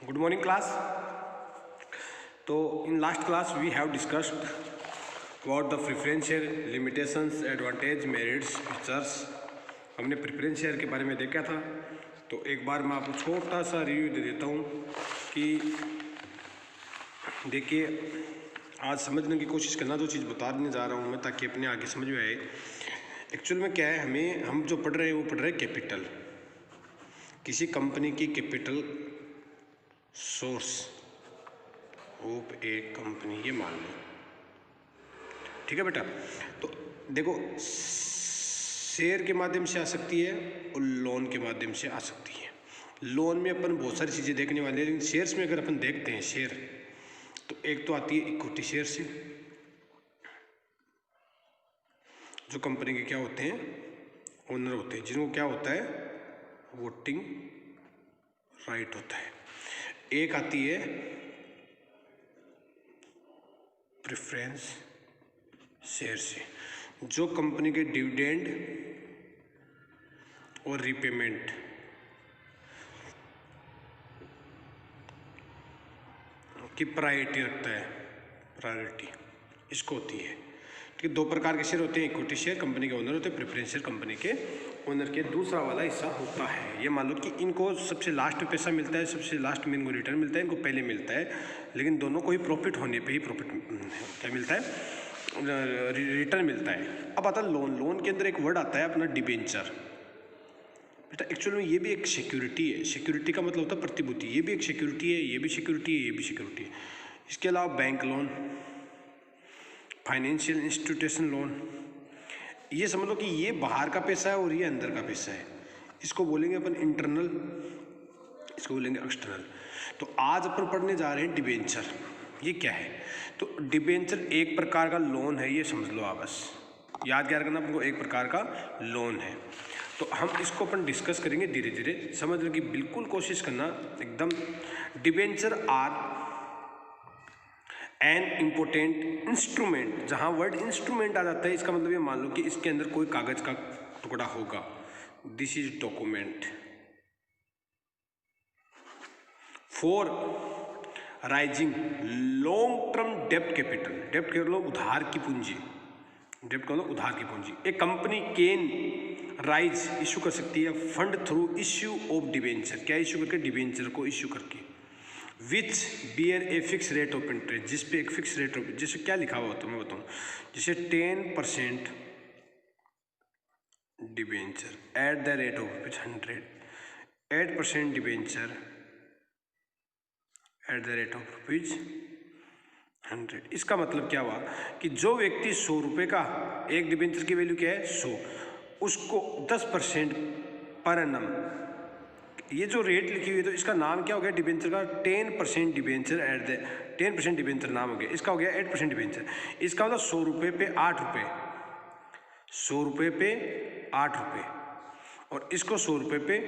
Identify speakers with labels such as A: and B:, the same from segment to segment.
A: Good morning, class. So, in last class, we have discussed about the preference share, limitations, advantage, merits, features. हमने preference share के बारे में देखा था। तो एक बार मैं आपको छोटा सा रिव्यू दे देता हूँ कि देखिए, आज समझने की कोशिश करना, जो चीज़ बताने जा रहा हूँ मैं, ताकि अपने आगे समझ में आए। एक्चुअल में क्या है, हम जो पढ़ रहे हैं वो पढ़ रहे हैं कैपिटल, किसी कंपनी की capital source of A company, ये मान लो। ठीक है बेटा। तो देखो, शेयर के माध्यम से आ सकती है और लोन के माध्यम से आ सकती है। लोन में अपन बहुत सारी चीज़ें देखने वाले हैं, लेकिन शेयर्स में अगर अपन देखते हैं शेयर, तो एक तो आती है इक्विटी शेयर से, जो कंपनी के क्या होते हैं, ओनर होते हैं, जिनको क्या होता है, वोटिंग राइट होता है। एक आती है प्रेफरेंस शेयर से, जो कंपनी के डिविडेंड और रीपेमेंट की प्रायोरिटी रखता है, प्रायोरिटी इसको होती है। ठीक है, दो प्रकार के शेयर होते हैं, इक्विटी शेयर कंपनी के ओनर होते हैं, प्रेफरेंस शेयर कंपनी के ओनर के दूसरा वाला हिस्सा होता है। ये मान लो कि इनको सबसे लास्ट में पैसा मिलता है, सबसे लास्ट में इनको रिटर्न मिलता है, इनको पहले मिलता है, लेकिन दोनों को ही प्रॉफिट होने पे ही प्रॉफिट क्या मिलता है, रिटर्न मिलता है। अब आता है लोन। लोन के अंदर एक वर्ड आता है अपना डिबेंचर। बेटा एक्चुअल में ये भी एक सिक्योरिटी है। सिक्योरिटी का मतलब होता है प्रतिभूति। ये भी एक सिक्योरिटी है, ये भी सिक्योरिटी है, ये भी सिक्योरिटी है। इसके अलावा bank loan, financial institution loan, ये समझ लो कि ये बाहर का पैसा है और ये अंदर का पैसा है। इसको बोलेंगे अपन इंटरनल, इसको बोलेंगे एक्सटर्नल। तो आज अपन पढ़ने जा रहे हैं डिबेंचर। ये क्या है? तो डिबेंचर एक प्रकार का लोन है, ये समझ लो आप, बस याद क्या रखना आपको, एक प्रकार का लोन है। तो हम इसको अपन डिस्कस करेंगे धीरे धीरे, समझने की बिल्कुल कोशिश करना एकदम। Debenture are an important instrument. जहाँ वर्ड इंस्ट्रूमेंट आ जाता है, इसका मतलब ये मान लो कि इसके अंदर कोई कागज का टुकड़ा होगा। This is document for rising long term डेब्ट कैपिटल। डेब्ट कैपिटल उधार की पूंजी, डेब्ट का मतलब उधार की पूंजी। एक कंपनी कैन राइज इशू कर सकती है fund through issue of debenture. क्या इशू करके? डिबेंचर को इश्यू करके। Which bear a fix rate of interest, जिस पे एक फिक्स रेट ऑफ, जैसे क्या लिखा हुआ होता है मैं बताऊँ, जैसे 10% debenture at the rate of 100, 8% debenture at the rate of ₹100। इसका मतलब क्या हुआ कि जो व्यक्ति 100 रुपये का, एक डिबेंचर की वैल्यू क्या है 100, उसको 10% पर एनम, ये जो रेट लिखी हुई है, तो इसका नाम क्या हो गया डिबेंचर का? 10% डिबेंचर एट द 10% डिबेंचर नाम हो गया। इसका हो गया 8% डिबेंचर। इसका मतलब 100 रुपये पे 8 रुपये, 100 रुपये पे 8 रुपये, और इसको 100 रुपये पे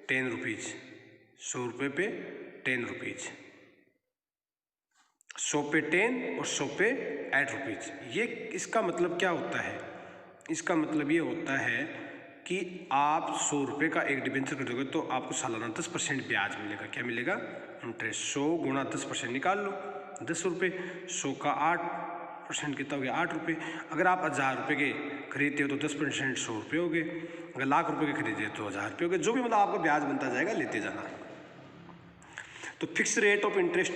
A: 10 रुपीज़, 100 रुपये पे 10 रुपीज़, 100 पे 10 और 100 पे 8 रुपीज़। ये इसका मतलब क्या होता है? इसका मतलब ये होता है कि आप 100 रुपये का एक डिबेंचर खरीदोगे तो आपको सालाना 10% ब्याज मिलेगा। क्या मिलेगा? इंटरेस्ट। 100 गुणा 10% निकाल लो, 10 रुपये। 100 का 8% कितना हो गया? 8 रुपये। अगर आप 1000 रुपये के खरीदते हो तो 10% 100 रुपये हो गए। अगर लाख रुपये के खरीदते हो तो 1000 रुपये हो गए। जो भी मतलब आपका ब्याज बनता जाएगा, लेते जाना। तो fix rate of interest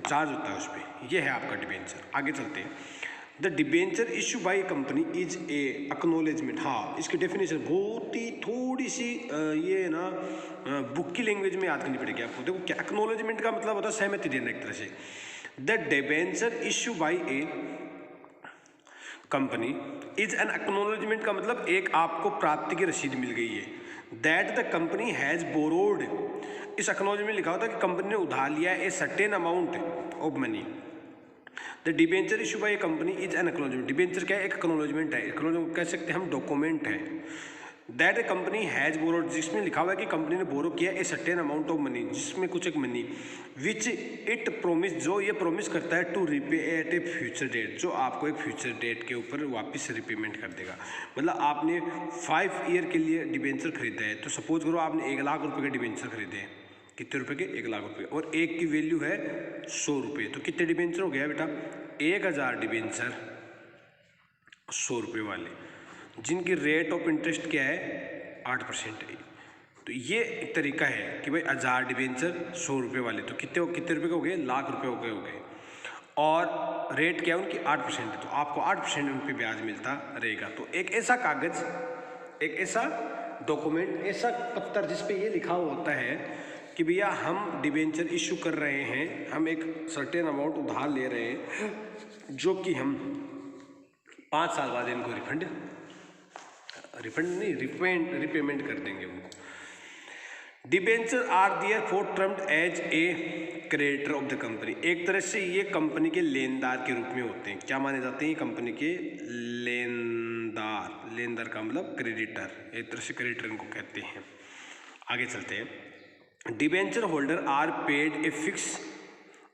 A: charge होता है उस पर। यह है आपका डिबेंचर। आगे चलते हैं। The debenture issue by company is a acknowledgement. हाँ, इसकी डेफिनेशन बहुत ही थोड़ी सी ये ना बुक की लैंग्वेज में याद करनी पड़ेगी आपको। देखो क्या एक्नोलेजमेंट का मतलब होता है? सहमति देना एक तरह से। The debenture issue by A company is an acknowledgement का मतलब एक आपको प्राप्ति की रसीद मिल गई है। That the company has borrowed, इस एक्नोलेजमेंट में लिखा होता है कि कंपनी ने उधार लिया है a certain amount of money. The debenture issue bye A company is an acknowledgement. Debenture क्या है? एक एक्नोलेजमेंट है। एक्नोलेजमेंट कह सकते हैं हम, डॉक्यूमेंट है। That A company has borrowed, जिसमें लिखा हुआ है कि कंपनी ने बोरो किया a certain amount of money, जिसमें कुछ एक मनी, विच इट प्रोमिस, जो ये प्रोमिस करता है to repay at a future date, जो आपको एक फ्यूचर डेट के ऊपर वापस रिपेमेंट कर देगा। मतलब आपने 5 ईयर के लिए डिबेंचर खरीदा है, तो सपोज करो आपने 1 लाख रुपए के डिबेंचर खरीदे हैं, कितने रुपए के? 1 लाख रुपए। और एक की वैल्यू है 100 रुपये। तो कितने डिबेंचर हो गया बेटा? 1000 डिबेंचर 100 रुपये वाले, जिनकी रेट ऑफ इंटरेस्ट क्या है? 8% है। तो ये एक तरीका है कि भाई 1000 डिबेंचर 100 रुपये वाले, तो कितने रुपये के हो गए? लाख रुपये हो गए। और रेट क्या है उनकी? 8% है। तो आपको 8% उन पर ब्याज मिलता रहेगा। तो एक ऐसा कागज़, एक ऐसा डॉक्यूमेंट, ऐसा पत्र जिस पे ये लिखा हुआ होता है कि भैया हम डिबेंचर इशू कर रहे हैं, हम एक सर्टेन अमाउंट उधार ले रहे हैं, जो कि हम 5 साल बाद इनको रिपेमेंट कर देंगे उनको। Debenture are therefore termed as a creditor of the company. एक तरह से ये कंपनी के लेनदार के रूप में होते हैं। क्या माने जाते हैं? कंपनी के लेनदार का मतलब क्रेडिटर, एक तरह से क्रेडिटर इनको कहते हैं। आगे चलते हैं। Debenture holder are paid a fix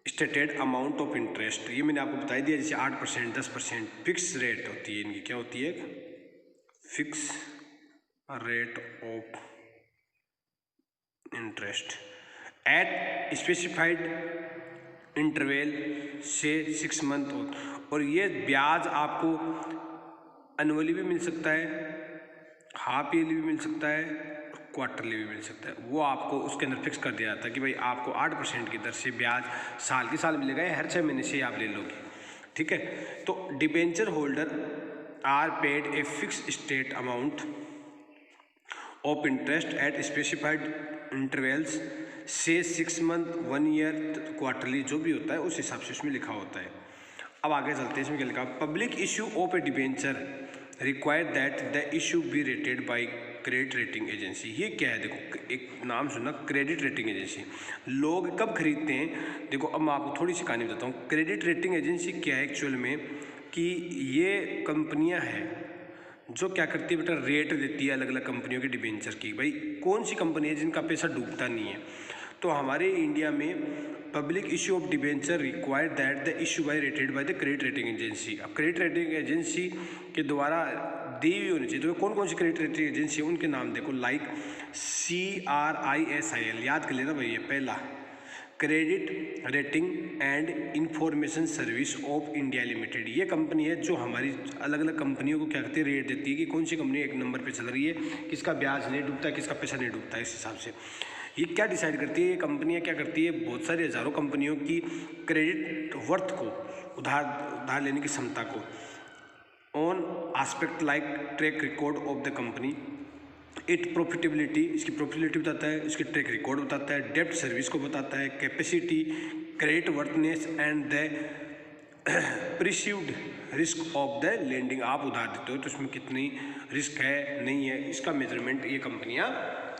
A: stated amount of interest. ये मैंने आपको बता दिया, जैसे 8%, 10% फिक्स रेट होती है इनकी। क्या होती है? Fix rate of interest at specified interval से 6 मंथ। और ये ब्याज आपको एनुअली भी मिल सकता है, हाफ ईयरली भी मिल सकता है, क्वार्टरली भी मिल सकता है। वो आपको उसके अंदर फिक्स कर दिया जाता है कि भाई आपको 8% की दर से ब्याज साल के साल मिलेगा, या हर 6 महीने से आप ले लोगे। ठीक है। तो debenture holder are paid a fix state amount of interest at specified intervals से 6 मंथ, 1 ईयर, क्वार्टरली, जो भी होता है उस हिसाब से उसमें लिखा होता है। अब आगे चलते हैं। इसमें क्या लिखा? Public issue of a debenture require that the issue be rated by credit rating agency. ये क्या है? देखो, एक नाम सुना, क्रेडिट रेटिंग एजेंसी। लोग कब खरीदते हैं? देखो, अब मैं आपको थोड़ी सी कहानी बताता हूँ। क्रेडिट रेटिंग एजेंसी क्या है एक्चुअल में, कि ये कंपनियां हैं जो क्या करती है बेटा? रेट देती है अलग अलग कंपनियों के डिबेंचर की। भाई कौन सी कंपनी है जिनका पैसा डूबता नहीं है? तो हमारे इंडिया में public issue of debenture required that the issue bye rated by the credit rating agency. अब क्रेडिट रेटिंग एजेंसी के द्वारा दी हुई होनी चाहिए। तो कौन कौन सी क्रेडिट रेटिंग एजेंसी है उनके नाम देखो, लाइक CRISIL, याद कर लेना भाई, ये पहला credit rating and information service of India limited. ये कंपनी है जो हमारी अलग अलग कंपनियों को क्या करती है? रेट देती है कि कौन सी कंपनी 1 नंबर पे चल रही है, किसका ब्याज नहीं डूबता है, किसका पैसा नहीं डूबता है। इस हिसाब से ये क्या डिसाइड करती है? ये कंपनियां क्या करती है? बहुत सारी हज़ारों कंपनियों की क्रेडिट वर्थ को, उधार लेने की क्षमता को, on aspect like track record of the company, it profitability, इसकी प्रॉफिटेबिलिटी बताता है, इसकी ट्रैक रिकॉर्ड बताता है, डेप्ट सर्विस को बताता है, capacity, creditworthiness and the perceived risk of the lending. आप उधार देते हो तो इसमें कितनी रिस्क है, नहीं है, इसका मेजरमेंट ये कंपनियां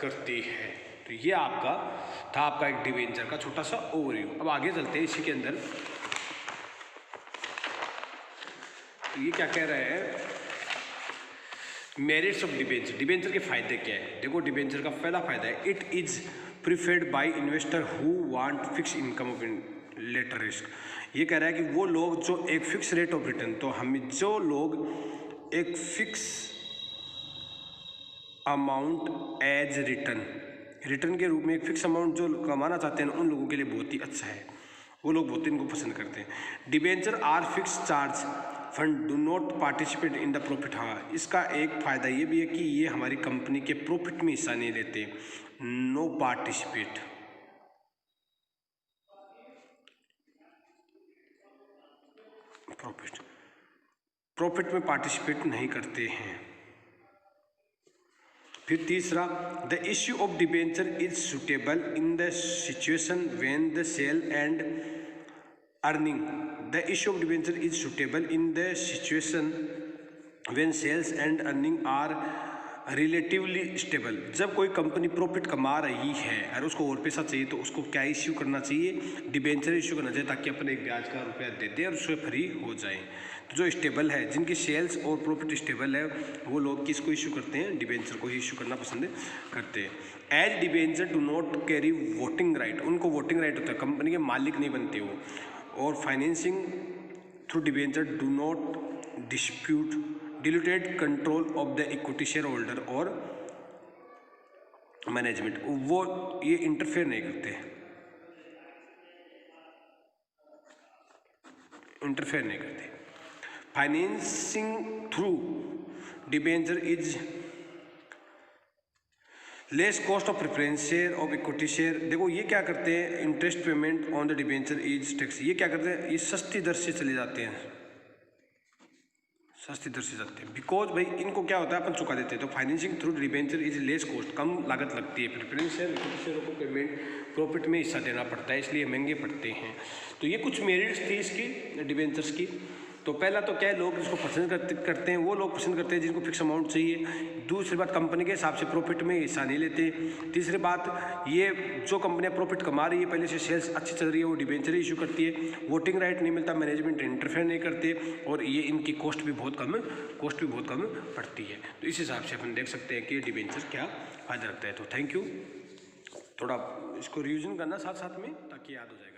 A: करती है। तो ये आपका था, आपका एक डिबेंचर का छोटा सा ओवरव्यू। अब आगे चलते हैं इसी के अंदर। तो ये क्या कह रहे हैं? Merits of debenture. डिबेंचर के फायदे क्या है? देखो, डिबेंचर का पहला फायदा है, it is preferred by investor who want fix income of later risk. ये कह रहा है कि वो लोग जो एक फिक्स रेट ऑफ रिटर्न, तो हम जो लोग एक फिक्स अमाउंट एज रिटर्न के रूप में एक फिक्स अमाउंट जो कमाना चाहते हैं, उन लोगों के लिए बहुत ही अच्छा है। वो लोग बहुत इनको पसंद करते हैं। Debenture are fix charge fund do not participate in the profit. हाँ, इसका एक फ़ायदा ये भी है कि ये हमारी कंपनी के प्रॉफिट में हिस्सा नहीं लेते। नो पार्टिसिपेट, प्रॉफिट में पार्टिसिपेट नहीं करते हैं। फिर तीसरा, the issue of debenture is suitable in the situation when the sale and earning. The issue of debenture is suitable in the situation when sales and earning are relatively stable. जब कोई company profit कमा रही है और उसको और पैसा चाहिए, तो उसको क्या इश्यू करना चाहिए? डिबेंचर इश्यू करना चाहिए, ताकि अपने एक ब्याज का रुपया दे दे और उससे फ्री हो जाए। तो जो स्टेबल है, जिनकी सेल्स और प्रॉफिट स्टेबल है, वो लोग किसको इश्यू करते हैं? डिबेंचर को ही इश्यू करना पसंद करते हैं। As debenture do not carry voting right. उनको वोटिंग राइट होता है, कंपनी के मालिक नहीं बनते वो। और financing through debenture do not diluted control of the equity share holder और मैनेजमेंट, वो ये इंटरफेयर नहीं करते, इंटरफेयर नहीं करते। Financing through debenture is less cost of preference share of equity share. देखो ये क्या करते हैं, interest payment on the debenture is tax, ये क्या करते हैं, ये सस्ती दर से चले जाते हैं, सस्ती दर से जाते हैं, बिकॉज भाई इनको क्या होता है अपन चुका देते हैं। तो financing through debenture is less cost, कम लागत लगती है, प्रेफरेंस शेयर इक्विटी शेयरों को पेमेंट प्रॉफिट में हिस्सा देना पड़ता है, इसलिए महंगे पड़ते हैं। तो ये कुछ मेरिट्स थी इसकी डिबेंचर्स की। तो पहला तो क्या है, लोग इसको पसंद करते हैं, वो लोग पसंद करते हैं जिनको फिक्स अमाउंट चाहिए। दूसरी बात, कंपनी के हिसाब से प्रॉफिट में हिस्सा नहीं लेते। तीसरी बात, ये जो कंपनियां प्रॉफिट कमा रही है, पहले से सेल्स अच्छी चल रही है, वो डिबेंचर इशू करती है, वोटिंग राइट नहीं मिलता, मैनेजमेंट इंटरफेयर नहीं करते, और ये इनकी कॉस्ट भी बहुत कम पड़ती है। तो इस हिसाब से अपन देख सकते हैं कि डिबेंचर क्या फ़ायदा रखता है। तो थैंक यू, थोड़ा इसको रिविजन करना साथ साथ में ताकि याद हो जाएगा।